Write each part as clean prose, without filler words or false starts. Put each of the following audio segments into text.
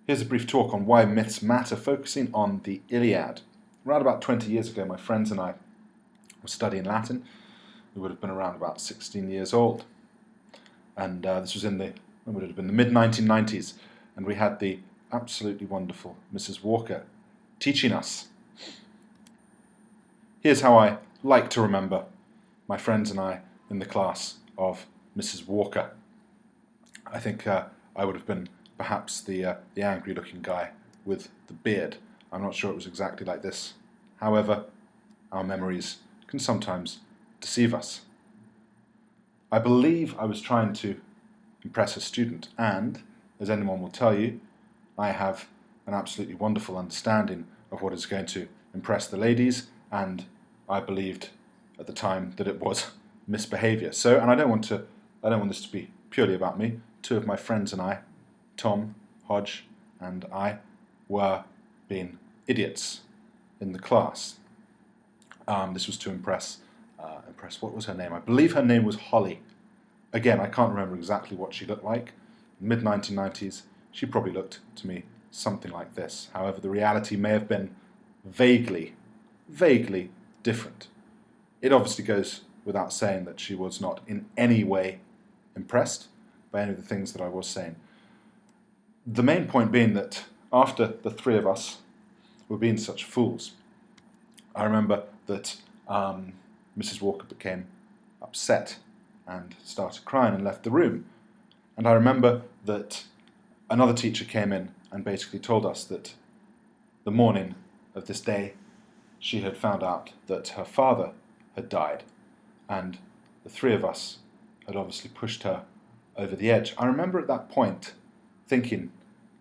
Here's a brief talk on why myths matter, focusing on the Iliad. Around about 20 years ago, my friends and I were studying Latin. We would have been around about 16 years old. And this was it would have been the mid-1990s, and we had the absolutely wonderful Mrs. Walker teaching us. Here's how I like to remember my friends and I in the class of Mrs. Walker. I think I would have been perhaps the angry-looking guy with the beard. I'm not sure it was exactly like this. However, our memories can sometimes deceive us. I believe I was trying to impress a student, and, as anyone will tell you, I have an absolutely wonderful understanding of what is going to impress the ladies, and I believed at the time that it was misbehaviour. So, and I don't want this to be purely about me. Two of my friends and I, Tom, Hodge, and I, were being idiots in the class. This was to impress, what was her name? I believe her name was Holly. Again, I can't remember exactly what she looked like. Mid-1990s, she probably looked to me something like this. However, the reality may have been vaguely different. It obviously goes without saying that she was not in any way impressed by any of the things that I was saying. The main point being that after the three of us were being such fools, I remember that Mrs. Walker became upset and started crying and left the room. And I remember that another teacher came in and basically told us that the morning of this day she had found out that her father had died, and the three of us had obviously pushed her over the edge. I remember at that point thinking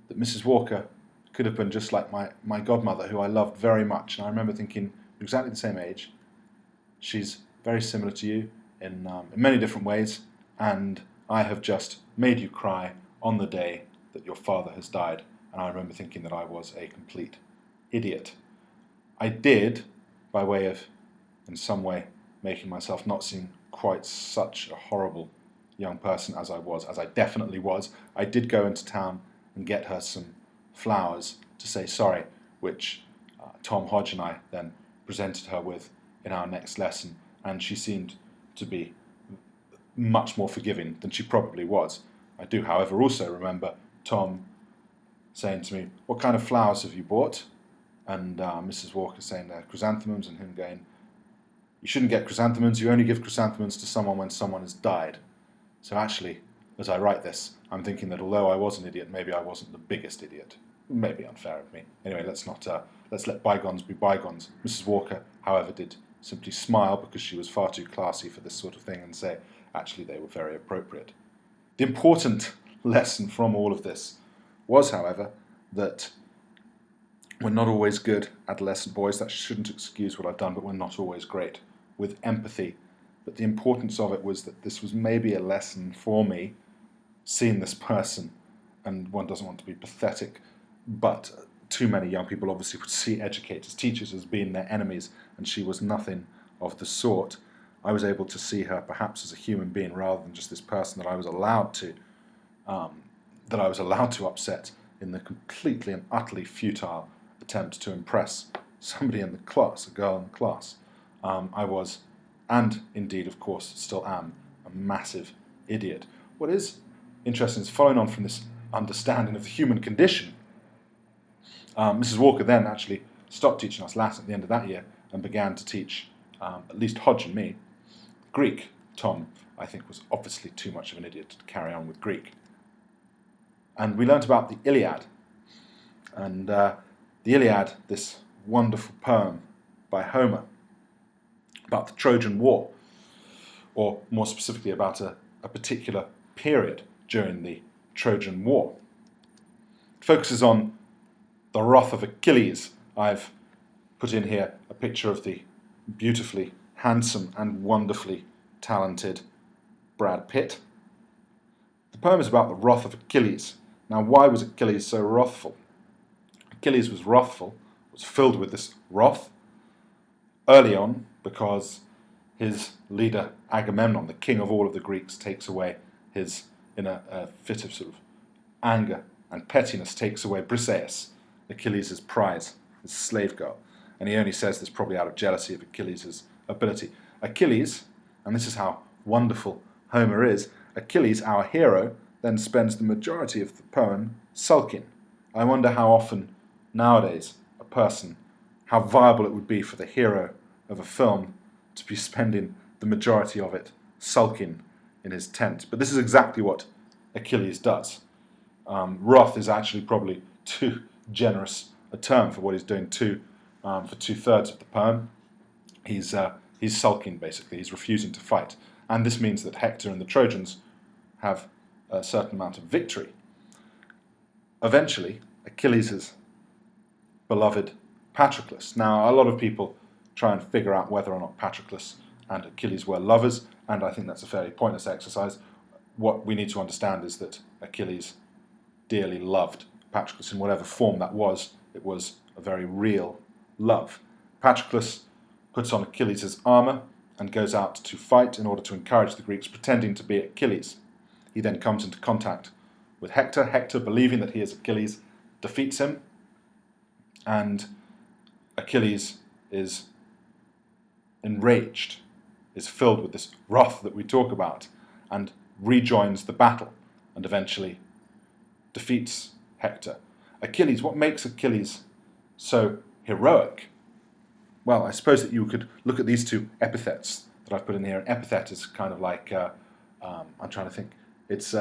that Mrs. Walker could have been just like my godmother, who I loved very much. And I remember thinking, exactly the same age, she's very similar to you in many different ways, and I have just made you cry on the day that your father has died. And I remember thinking that I was a complete idiot. I did, by way of, in some way, making myself not seem quite such a horrible young person as I definitely was, I did go into town and get her some flowers to say sorry, which Tom Hodge and I then presented her with in our next lesson, and she seemed to be much more forgiving than she probably was. I do, however, also remember Tom saying to me, "What kind of flowers have you bought?" And Mrs. Walker saying they're chrysanthemums, and him going, "You shouldn't get chrysanthemums, you only give chrysanthemums to someone when someone has died." So actually, as I write this, I'm thinking that although I was an idiot, maybe I wasn't the biggest idiot. Maybe unfair of me. Anyway, let's let bygones be bygones. Mrs. Walker, however, did simply smile because she was far too classy for this sort of thing and say, actually, they were very appropriate. The important lesson from all of this was, however, that we're not always good adolescent boys. That shouldn't excuse what I've done, but we're not always great with empathy. But the importance of it was that this was maybe a lesson for me, seeing this person, and one doesn't want to be pathetic, but too many young people obviously would see educators, teachers as being their enemies, and she was nothing of the sort. I was able to see her perhaps as a human being rather than just this person that I was allowed to upset in the completely and utterly futile attempt to impress somebody in the class, a girl in the class. I was, and indeed, of course, still am, a massive idiot. What is interesting is, following on from this understanding of the human condition, Mrs. Walker then actually stopped teaching us Latin at the end of that year and began to teach, at least Hodge and me, Greek. Tom, I think, was obviously too much of an idiot to carry on with Greek. And we learnt about the Iliad. And the Iliad, this wonderful poem by Homer about the Trojan War, or more specifically about a particular period during the Trojan War. It focuses on the wrath of Achilles. I've put in here a picture of the beautifully handsome and wonderfully talented Brad Pitt. The poem is about the wrath of Achilles. Now, why was Achilles so wrathful? Achilles was wrathful, was filled with this wrath early on because his leader Agamemnon, the king of all of the Greeks, takes away in a fit of sort of anger, and pettiness takes away Briseis, Achilles' prize, his slave girl. And he only says this probably out of jealousy of Achilles' ability. Achilles, and this is how wonderful Homer is, Achilles, our hero, then spends the majority of the poem sulking. I wonder how often nowadays how viable it would be for the hero of a film to be spending the majority of it sulking in his tent. But this is exactly what Achilles does. Wrath is actually probably too generous a term for what he's doing for 2/3 of the poem. He's sulking, basically. He's refusing to fight. And this means that Hector and the Trojans have a certain amount of victory. Eventually, Achilles' beloved Patroclus. Now, a lot of people try and figure out whether or not Patroclus and Achilles were lovers, and I think that's a fairly pointless exercise. What we need to understand is that Achilles dearly loved Patroclus in whatever form that was. It was a very real love. Patroclus puts on Achilles' armour and goes out to fight in order to encourage the Greeks, pretending to be Achilles. He then comes into contact with Hector. Hector, believing that he is Achilles, defeats him, and Achilles is enraged, is filled with this wrath that we talk about, and rejoins the battle, and eventually defeats Hector. Achilles, what makes Achilles so heroic? Well, I suppose that you could look at these two epithets that I've put in here. An epithet is kind of like, I'm trying to think, it's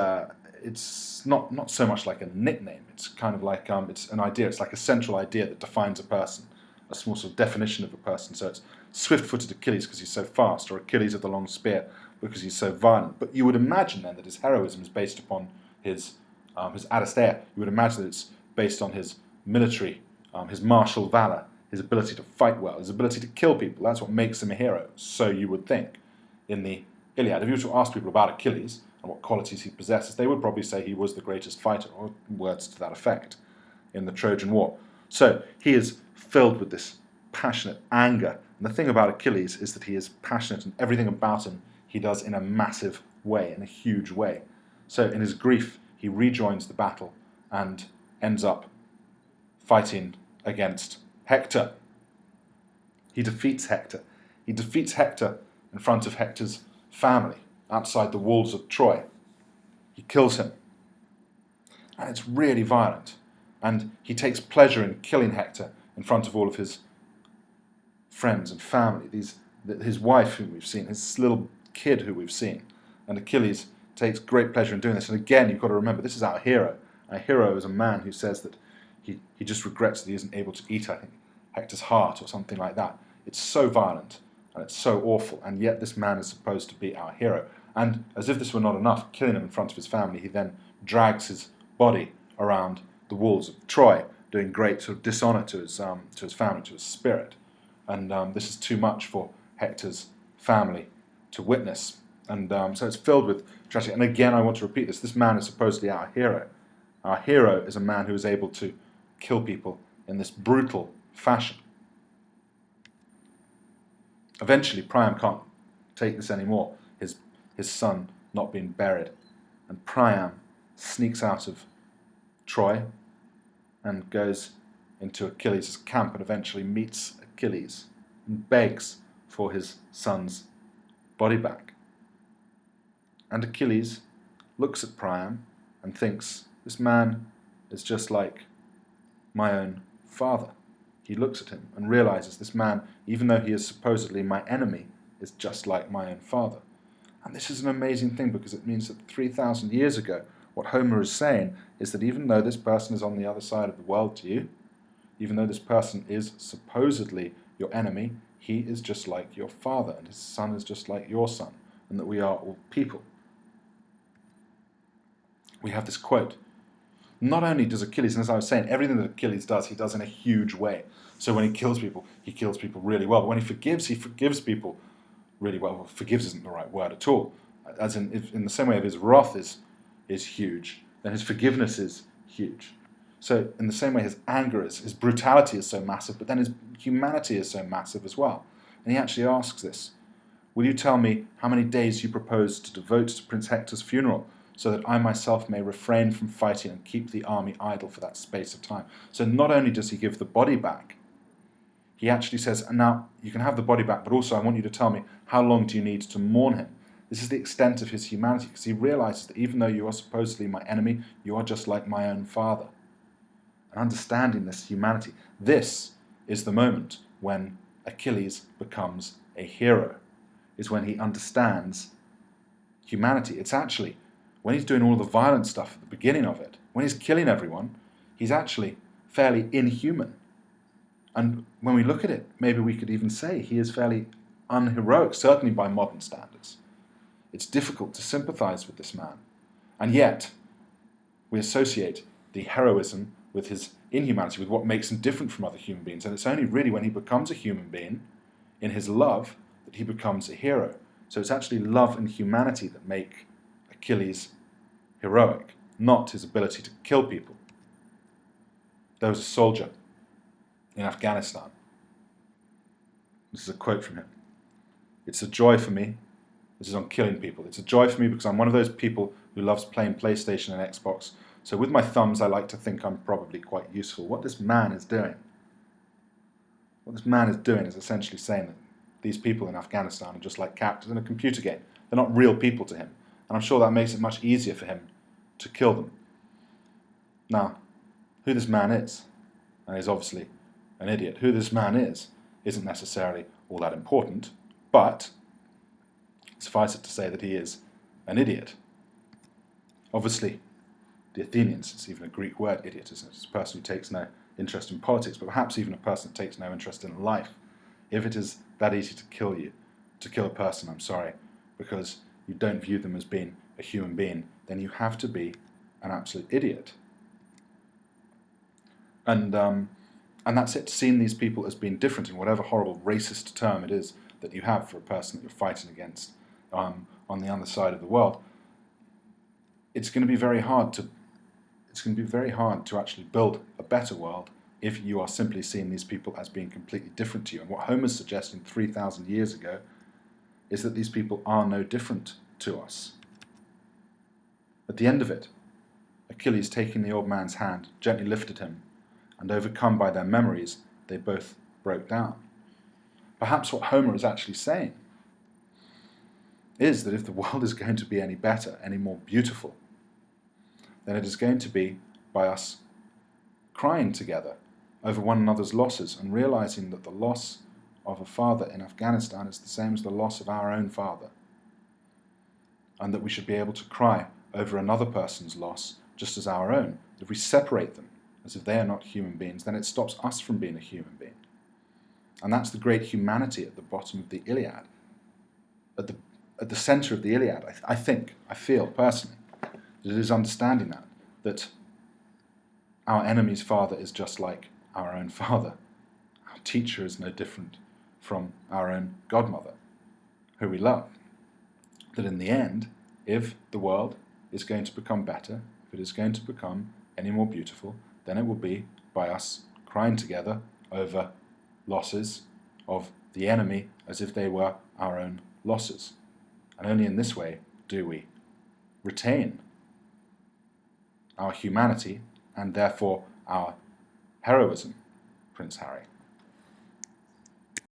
not so much like a nickname, it's kind of like, it's an idea, it's like a central idea that defines a person, a small sort of definition of a person. So it's swift-footed Achilles because he's so fast, or Achilles of the long spear because he's so violent. But you would imagine then that his heroism is based upon his Aristeia. You would imagine that it's based on his military, his martial valor, his ability to fight well, his ability to kill people. That's what makes him a hero, so you would think. In the Iliad, if you were to ask people about Achilles and what qualities he possesses, they would probably say he was the greatest fighter, or words to that effect, in the Trojan War. So he is filled with this passionate anger. And the thing about Achilles is that he is passionate, and everything about him he does in a massive way, in a huge way. So in his grief, he rejoins the battle and ends up fighting against Hector. He defeats Hector. He defeats Hector in front of Hector's family, outside the walls of Troy. He kills him. And it's really violent. And he takes pleasure in killing Hector in front of all of his friends and family, his wife who we've seen, his little kid who we've seen. And Achilles takes great pleasure in doing this. And again, you've got to remember, this is our hero. Our hero is a man who says that he just regrets that he isn't able to eat, I think, Hector's heart or something like that. It's so violent and it's so awful, and yet this man is supposed to be our hero. And as if this were not enough, killing him in front of his family, he then drags his body around the walls of Troy, doing great sort of dishonor to his family, to his spirit. And this is too much for Hector's family to witness. And so it's filled with tragedy. And again, I want to repeat this. This man is supposedly our hero. Our hero is a man who is able to kill people in this brutal fashion. Eventually, Priam can't take this anymore, his son not being buried. And Priam sneaks out of Troy and goes into Achilles' camp and eventually meets Achilles and begs for his son's body back. And Achilles looks at Priam and thinks, this man is just like my own father. He looks at him and realizes this man, even though he is supposedly my enemy, is just like my own father. And this is an amazing thing, because it means that 3,000 years ago, what Homer is saying is that even though this person is on the other side of the world to you, even though this person is supposedly your enemy, he is just like your father, and his son is just like your son, and that we are all people. We have this quote. Not only does Achilles, and as I was saying, everything that Achilles does, he does in a huge way. So when he kills people really well. But when he forgives people really well. Well, forgives isn't the right word at all. As in the same way, if his wrath is huge, then his forgiveness is huge. So in the same way, his anger his brutality is so massive, but then his humanity is so massive as well. And he actually asks this: will you tell me how many days you propose to devote to Prince Hector's funeral, so that I myself may refrain from fighting and keep the army idle for that space of time. So not only does he give the body back, he actually says, now you can have the body back, but also I want you to tell me, how long do you need to mourn him? This is the extent of his humanity, because he realizes that even though you are supposedly my enemy, you are just like my own father. And understanding this humanity, this is the moment when Achilles becomes a hero, is when he understands humanity. It's actually, when he's doing all the violent stuff at the beginning of it, when he's killing everyone, he's actually fairly inhuman. And when we look at it, maybe we could even say he is fairly unheroic, certainly by modern standards. It's difficult to sympathize with this man. And yet, we associate the heroism with his inhumanity, with what makes him different from other human beings. And it's only really when he becomes a human being, in his love, that he becomes a hero. So it's actually love and humanity that make Achilles heroic, not his ability to kill people. There was a soldier in Afghanistan. This is a quote from him. "It's a joy for me," this is on killing people, "it's a joy for me because I'm one of those people who loves playing PlayStation and Xbox, so with my thumbs I like to think I'm probably quite useful." What this man is doing, is essentially saying that these people in Afghanistan are just like characters in a computer game. They're not real people to him, and I'm sure that makes it much easier for him to kill them. Now, who this man is, and he's obviously an idiot, who this man is isn't necessarily all that important, but suffice it to say that he is an idiot. Obviously, the Athenians, it's even a Greek word, idiot, isn't it? It's a person who takes no interest in politics, but perhaps even a person that takes no interest in life. If it is that easy to kill a person, I'm sorry, because you don't view them as being a human being, then you have to be an absolute idiot. And that's it, seeing these people as being different in whatever horrible racist term it is that you have for a person that you're fighting against on the other side of the world. It's going to be very hard to actually build a better world if you are simply seeing these people as being completely different to you. And what Homer's suggesting 3,000 years ago is that these people are no different to us. At the end of it, Achilles, taking the old man's hand, gently lifted him, and overcome by their memories, they both broke down. Perhaps what Homer is actually saying is that if the world is going to be any better, any more beautiful, then it is going to be by us crying together over one another's losses and realizing that the loss of a father in Afghanistan is the same as the loss of our own father, and that we should be able to cry over another person's loss just as our own. If we separate them as if they are not human beings, then it stops us from being a human being. And that's the great humanity at the bottom of the Iliad. At the center of the Iliad, I feel personally, that it is understanding that our enemy's father is just like our own father. Our teacher is no different from our own godmother, who we love. That in the end, if the world is going to become better, if it is going to become any more beautiful, then it will be by us crying together over losses of the enemy as if they were our own losses. And only in this way do we retain our humanity and therefore our heroism, Prince Harry.